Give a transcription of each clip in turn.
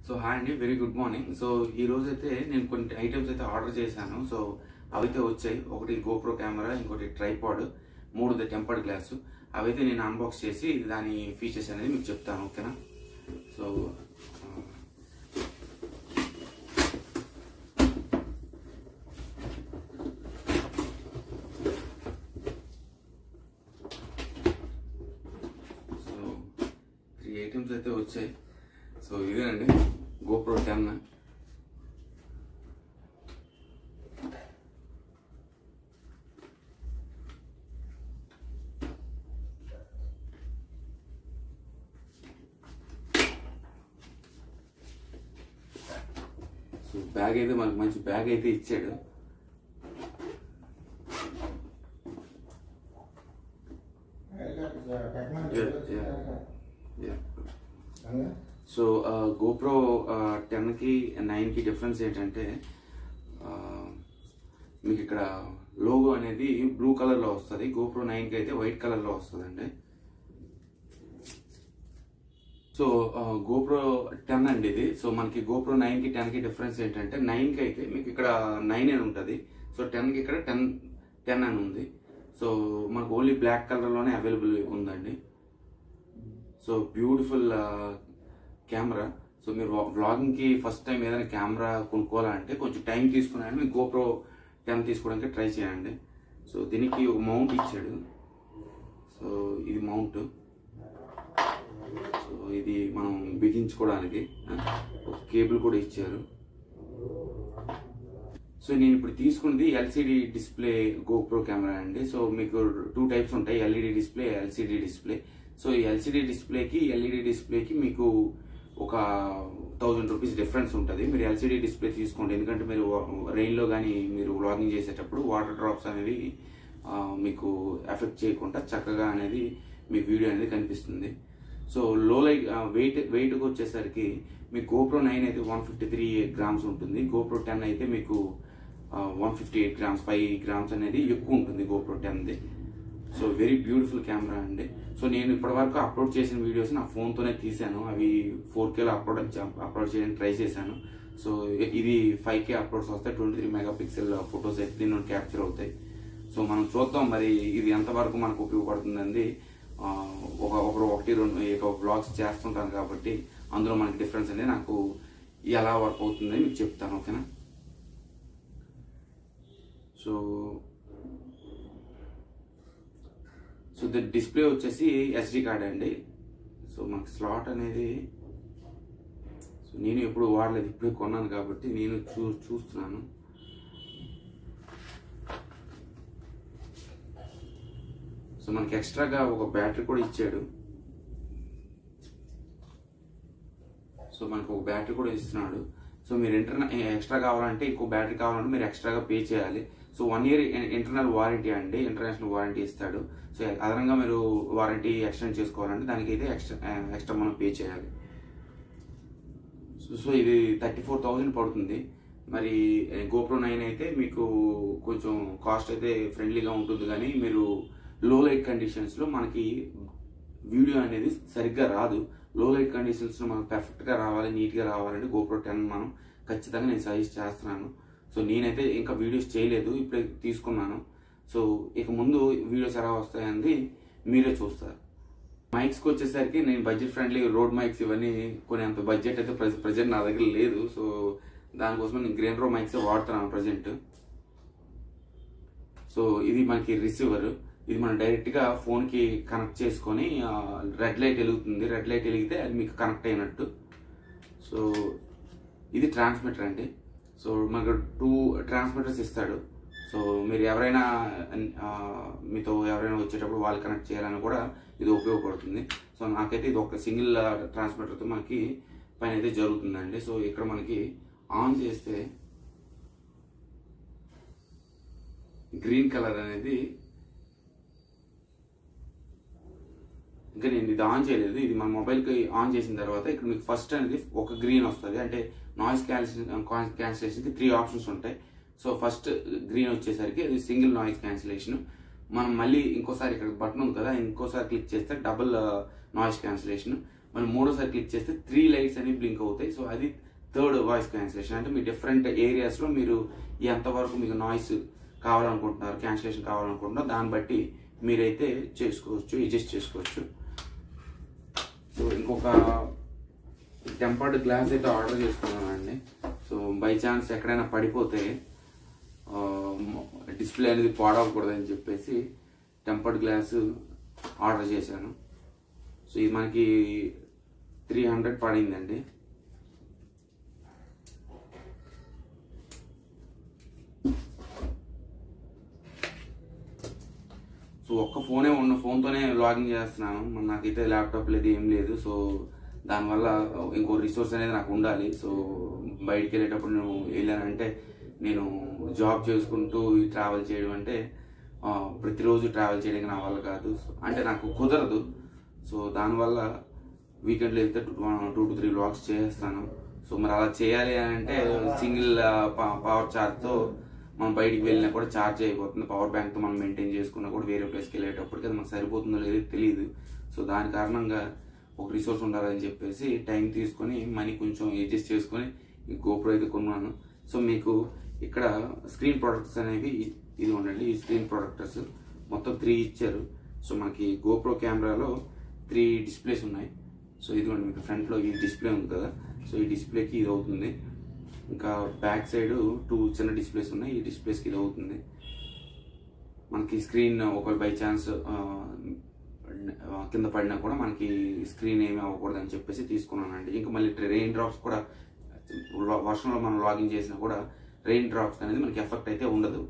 So hi అండి, very good morning. So ఈ రోజు అయితే నేను కొన్ని ఐటమ్స్ అయితే ఆర్డర్ చేశాను. సో అవైతే వచ్చాయి. ఒకటి గోప్రో కెమెరా, ఇంకోటి ట్రైపాడ్, మూడు టెంపర్డ్ గ్లాస్. అవైతే నేను అన్బాక్స్ చేసి దాని ఫీచర్స్ అనేది మీకు చెప్తాను, ఓకేనా? సో త్రీ ఐటమ్స్ అయితే వచ్చాయి. సో ఇదేనండి GoPro 10. సో బ్యాగ్ అయితే మనకు మంచి బ్యాగ్ అయితే ఇచ్చాడు. సో GoPro 10కి 9కి డిఫరెన్స్ ఏంటంటే మీకు ఇక్కడ లోగో అనేది బ్లూ కలర్లో వస్తుంది. GoPro 9కి అయితే వైట్ కలర్లో వస్తుందండి. సో GoPro 10 అండి ఇది. సో మనకి GoPro 9కి 10కి డిఫరెన్స్ ఏంటంటే 9కి అయితే మీకు ఇక్కడ 9 అని ఉంటుంది. సో 10కి ఇక్కడ 10 అని ఉంది. సో మనకు ఓన్లీ బ్లాక్ కలర్లోనే అవైలబుల్ ఉందండి. So beautiful camera. సో మీరు వ్లాగింగ్కి ఫస్ట్ టైం ఏదైనా కెమెరా కొనుక్కోవాలంటే కొంచెం టైం తీసుకున్నాను మీకు GoPro 10 తీసుకోవడానికి ట్రై చేయండి. సో దీనికి ఒక మౌంట్ ఇచ్చాడు. సో ఇది మౌంట్. సో ఇది మనం బిగించుకోవడానికి ఒక కేబుల్ కూడా ఇచ్చారు. సో నేను ఇప్పుడు తీసుకున్నది ఎల్సిడి డిస్ప్లే GoPro కెమెరా అండి. సో మీకు 2 టైప్స్ ఉంటాయి, LED display, LCD display. So ఈ ఎల్సిడి డిస్ప్లేకి ఎల్ఈడి డిస్ప్లేకి మీకు ఒక 1000 రూపీస్ డిఫరెన్స్ ఉంటుంది. మీరు ఎల్సిడి డిస్ప్లే తీసుకోండి, ఎందుకంటే మీరు రెయిన్లో కానీ మీరు వ్లాగింగ్ చేసేటప్పుడు వాటర్ డ్రాప్స్ అనేవి మీకు ఎఫెక్ట్ చేయకుండా చక్కగా అనేది మీ వీడియో అనేది కనిపిస్తుంది. సో లో లైట్ వెయిట్కి వచ్చేసరికి మీకు GoPro 9 అయితే 153 గ్రామ్స్ ఉంటుంది. GoPro 10 అయితే మీకు 158 గ్రామ్స్, 5 గ్రామ్స్ అనేది ఎక్కువ ఉంటుంది GoPro 10ది. సో వెరీ బ్యూటిఫుల్ కెమెరా అండి. సో నేను ఇప్పటివరకు అప్లోడ్ చేసిన వీడియోస్ నా ఫోన్తోనే తీసాను. అవి 4Kలో అప్లోడ్ చేయడానికి ట్రై చేశాను. సో ఇది 5K అప్లోడ్స్ వస్తాయి. 23 మెగాపిక్సెల్ ఫొటోస్ అయితే దీని నుండి క్యాప్చర్ అవుతాయి. సో మనం చూద్దాం మరి ఇది ఎంతవరకు మనకు ఉపయోగపడుతుందండి. ఒకరు 1-2 వ్లాగ్స్ చేస్తుంటాను కాబట్టి అందులో మనకి డిఫరెన్స్ అనేది నాకు ఎలా వర్క్ అవుతుందని మీకు చెప్తాను, ఓకేనా? సో ది డిస్ప్లే వచ్చేసి SD కార్డ్ అండి. సో మనకి స్లాట్ అనేది సో నేను ఎప్పుడు వాడలేదు, ఇప్పుడే కొన్నాను కాబట్టి నేను చూస్తున్నాను. సో మనకి ఎక్స్ట్రాగా ఒక బ్యాటరీ కూడా ఇచ్చాడు. సో మనకు ఒక బ్యాటరీ కూడా ఇస్తున్నాడు. సో మీరు ఎక్స్ట్రా కావాలంటే ఇంకో బ్యాటరీ కావాలంటే మీరు ఎక్స్ట్రాగా పే చేయాలి. సో 1 year ఇంటర్నల్ వారంటీ అండి, ఇంటర్నేషనల్ వారంటీ ఇస్తాడు. సో అదనంగా మీరు వారంటీ ఎక్స్టెండ్ చేసుకోవాలంటే దానికైతే ఎక్స్ట్రా మనం పే చేయాలి. సో ఇది 34,000 పడుతుంది. మరి GoPro 9 అయితే మీకు కొంచెం కాస్ట్ అయితే ఫ్రెండ్లీగా ఉంటుంది, కానీ మీరు లో లైట్ కండిషన్స్లో మనకి వీడియో అనేది సరిగ్గా రాదు. లో లైట్ కండిషన్స్లో మనకు పర్ఫెక్ట్గా రావాలి, నీట్గా రావాలంటే GoPro 10 మనం ఖచ్చితంగా నేను సజెస్ట్ చేస్తున్నాను. సో నేనైతే ఇంకా వీడియోస్ చేయలేదు, ఇప్పుడే తీసుకున్నాను. సో ఇక ముందు వీడియోస్ ఎలా వస్తాయని మీరే చూస్తారు. మైక్స్కి వచ్చేసరికి నేను బడ్జెట్ ఫ్రెండ్లీ రోడ్ మైక్స్ ఇవన్నీ కొనేంత బడ్జెట్ అయితే ప్రజెంట్ నా దగ్గర లేదు. సో దానికోసం నేను గ్రెయిన్రో మైక్స్ వాడుతున్నాను ప్రజెంట్. సో ఇది మనకి రిసీవర్. ఇది మనం డైరెక్ట్గా ఫోన్కి కనెక్ట్ చేసుకొని రెడ్ లైట్ వెలుగుతుంది. రెడ్ లైట్ వెలిగితే అది మీకు కనెక్ట్ అయినట్టు. సో ఇది ట్రాన్స్మిటర్ అండి. సో మనకు 2 ట్రాన్స్మిటర్స్ ఇస్తాడు. సో మీరు మీతో ఎవరైనా వచ్చేటప్పుడు వాళ్ళు కనెక్ట్ చేయాలని కూడా ఇది ఉపయోగపడుతుంది. సో నాకైతే ఇది ఒక సింగిల్ ట్రాన్స్మిటర్తో మనకి పని అయితే జరుగుతుందండి. సో ఇక్కడ మనకి ఆన్ చేస్తే గ్రీన్ కలర్ అనేది, ఇంకా నేను ఇది ఆన్ చేయలేదు, ఇది మన మొబైల్కి ఆన్ చేసిన తర్వాత ఇక్కడ మీకు ఫస్ట్ అనేది ఒక గ్రీన్ వస్తుంది. అంటే నాయిస్ క్యాన్సిలేషన్కి 3 ఆప్షన్స్ ఉంటాయి. సో ఫస్ట్ గ్రీన్ వచ్చేసరికి అది సింగిల్ నాయిస్ క్యాన్సిలేషన్. మనం మళ్ళీ ఇంకోసారి ఇక్కడ బటన్ ఉంది కదా, ఇంకోసారి క్లిక్ చేస్తే డబుల్ నాయిస్ క్యాన్సిలేషన్. మళ్ళీ మూడోసారి క్లిక్ చేస్తే 3 లైట్స్ అని బ్లింక్ అవుతాయి. సో అది థర్డ్ వాయిస్ క్యాన్సిలేషన్. అంటే మీ డిఫరెంట్ ఏరియాస్లో మీరు ఎంతవరకు మీకు నాయిస్ కావాలనుకుంటున్నారు, క్యాన్సిలేషన్ కావాలనుకుంటున్నారు, దాన్ని బట్టి మీరైతే చేసుకోవచ్చు, అడ్జస్ట్ చేసుకోవచ్చు. సో ఇంకొక టెంపర్డ్ గ్లాస్ అయితే ఆర్డర్ చేసుకున్నానండి. సో బై ఛాన్స్ ఎక్కడైనా పడిపోతే డిస్ప్లే అనేది పాడవకూడదని చెప్పేసి టెంపర్డ్ గ్లాస్ ఆర్డర్ చేశాను. సో ఇది మనకి 300 పడిందండి. సో ఒక్క ఫోనే ఉన్న ఫోన్తోనే లాగిన్ చేస్తున్నాను. నాకైతే ల్యాప్టాప్ లేదు, ఏం లేదు. సో దానివల్ల ఇంకో రిసోర్స్ అనేది నాకు ఉండాలి. సో బయటికి వెళ్ళేటప్పుడు నేను వెళ్ళానంటే, నేను జాబ్ చేసుకుంటూ ట్రావెల్ చేయడం అంటే ప్రతిరోజు ట్రావెల్ చేయడానికి నా వల్ల కాదు, అంటే నాకు కుదరదు. సో దానివల్ల వీకెండ్లో వెళ్తే 2 to 3 వ్లాగ్స్ చేస్తాను. సో మరి అలా చేయాలి అంటే సింగిల్ పవర్ ఛార్జ్తో మనం బయటికి వెళ్ళినా కూడా ఛార్జ్ అయిపోతుంది. పవర్ బ్యాంక్తో మనం మెయింటైన్ చేసుకున్నా కూడా వేరే ప్లేస్కి వెళ్ళేటప్పటికి అది మనకు సరిపోతుందో లేదో తెలియదు. సో దాని కారణంగా ఒక రిసోర్స్ ఉండాలని చెప్పేసి టైం తీసుకొని మనీ కొంచెం అడ్జస్ట్ చేసుకొని ఈ గోప్రో అయితే కొన్నాను. సో మీకు ఇక్కడ స్క్రీన్ ప్రొడక్ట్స్ అనేవి ఇది ఉండండి. ఈ స్క్రీన్ ప్రొడక్టర్స్ మొత్తం 3 ఇచ్చారు. సో మనకి గోప్రో కెమెరాలో 3 డిస్ప్లేస్ ఉన్నాయి. సో ఇదిగోండి, మీకు ఫ్రంట్లో ఈ డిస్ప్లే ఉంది కదా, సో ఈ డిస్ప్లేకి ఇది అవుతుంది. ఇంకా బ్యాక్ సైడ్ 2 చిన్న డిస్ప్లేస్ ఉన్నాయి. ఈ డిస్ప్లేస్కి ఇది అవుతుంది. మనకి స్క్రీన్ ఒకవేళ బై ఛాన్స్ కింద పడినా కూడా మనకి స్క్రీన్ ఏమీ అవ్వకూడదు అని చెప్పేసి తీసుకున్నానండి. ఇంకా మళ్ళీ రెయిన్ డ్రాప్స్ కూడా, వర్షంలో మనం లాగిన్ చేసినా కూడా రెయిన్ డ్రాప్స్ అనేది మనకి ఎఫెక్ట్ అయితే ఉండదు.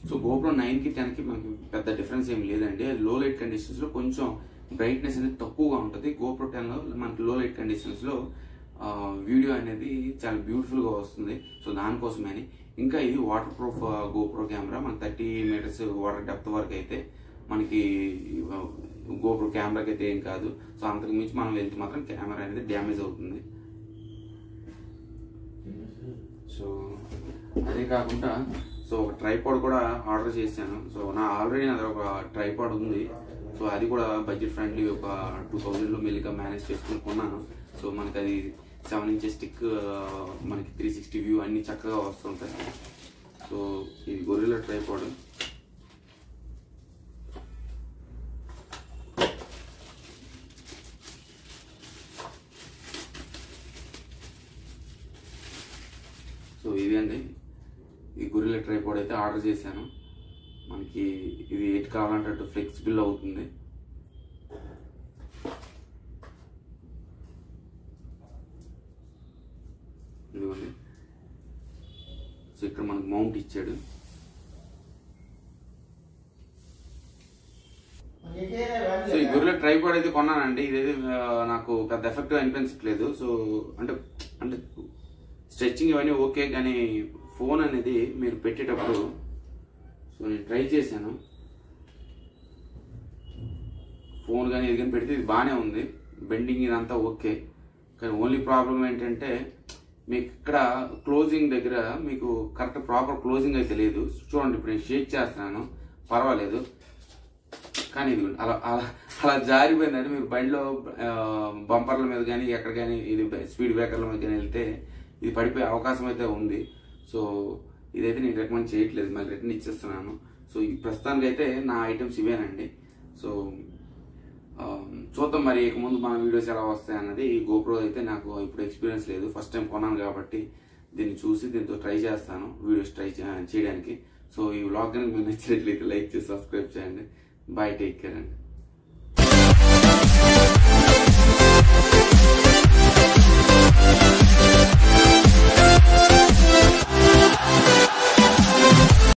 సో గోప్రో 9కి 10కి మనకి పెద్ద డిఫరెన్స్ ఏం లేదండి. లో లైట్ కండిషన్స్లో కొంచెం బ్రైట్నెస్ అనేది తక్కువగా ఉంటుంది. గోప్రో 10లో మనకి లో లైట్ కండిషన్స్లో వీడియో అనేది చాలా బ్యూటిఫుల్గా వస్తుంది. సో దానికోసమని ఇంకా ఇది వాటర్ ప్రూఫ్ గోప్రో కెమెరా. మన 30 మీటర్స్ వాటర్ డెప్త్ వరకు అయితే మనకి గోప్రో కెమెరాకి అయితే ఏం కాదు. సో అంతకు మించి మనం వెళ్తే మాత్రం కెమెరా అనేది డ్యామేజ్ అవుతుంది. సో అదే కాకుండా సో ఒక ట్రైపాడ్ కూడా ఆర్డర్ చేశాను. సో ఆల్రెడీ నా ఒక ట్రైపాడ్ ఉంది. సో అది కూడా బడ్జెట్ ఫ్రెండ్లీ ఒక 2000లో మెల్లిగా మేనేజ్ చేసుకుని కొన్నాను. సో మనకి అది 7 inches స్టిక్, మనకి 360 వ్యూ అన్ని చక్కగా వస్తుంటాయి. సో ఇది గొరిల్లా ట్రైపాడ్. సో ఇది అండి, ఈ గొరిల్లా ట్రైపాడ్ అయితే ఆర్డర్ చేశాను. మనకి ఇది 8 కావాలంటే అటు ఫ్లెక్సిబుల్ అవుతుంది. ఇదిగోండి, సో ఇక్కడ మనకు మౌంట్ ఇచ్చాడు. సో ఈ గొరిల్లా ట్రైపాడ్ అయితే కొన్నానండి. ఇదైతే నాకు పెద్ద ఎఫెక్టివ్ అనిపించట్లేదు. సో అంటే స్ట్రెచ్చింగ్ ఇవన్నీ ఓకే, కానీ ఫోన్ అనేది మీరు పెట్టేటప్పుడు, సో నేను ట్రై చేశాను, ఫోన్ కానీ ఇది కానీ పెడితే ఇది బాగానే ఉంది, బెండింగ్ ఇదంతా ఓకే. కానీ ఓన్లీ ప్రాబ్లం ఏంటంటే మీకు ఇక్కడ క్లోజింగ్ దగ్గర మీకు కరెక్ట్ ప్రాపర్ క్లోజింగ్ అయితే లేదు. చూడండి, ఇప్పుడు నేను షేక్ చేస్తున్నాను, పర్వాలేదు. కానీ ఇది అలా అలా అలా జారిపోయిందంటే మీరు బండిలో బంపర్ల మీద కానీ ఎక్కడ కానీ ఇది స్పీడ్ బ్రేకర్ల మీద కానీ వెళ్తే ఇది పడిపోయే అవకాశం అయితే ఉంది. సో ఇదైతే నేను రికమెండ్ చేయట్లేదు, మళ్ళీ రిటర్న్ ఇచ్చేస్తున్నాను. సో ఈ ప్రస్తుతానికి అయితే నా ఐటమ్స్ ఇవేనండి. సో చూద్దాం మరి ఇక ముందు మన వీడియోస్ ఎలా వస్తాయి అన్నది. ఈ గోప్రో అయితే నాకు ఇప్పుడు ఎక్స్పీరియన్స్ లేదు, ఫస్ట్ టైం కొన్నాను కాబట్టి దీన్ని చూసి దీంతో ట్రై చేస్తాను వీడియోస్ ట్రై చేయడానికి. సో ఈ వ్లాగ్ కనుక మీకు నచ్చినట్లయితే లైక్ చేసి సబ్స్క్రైబ్ చేయండి. బాయ్, టేక్ కేర్ అండి.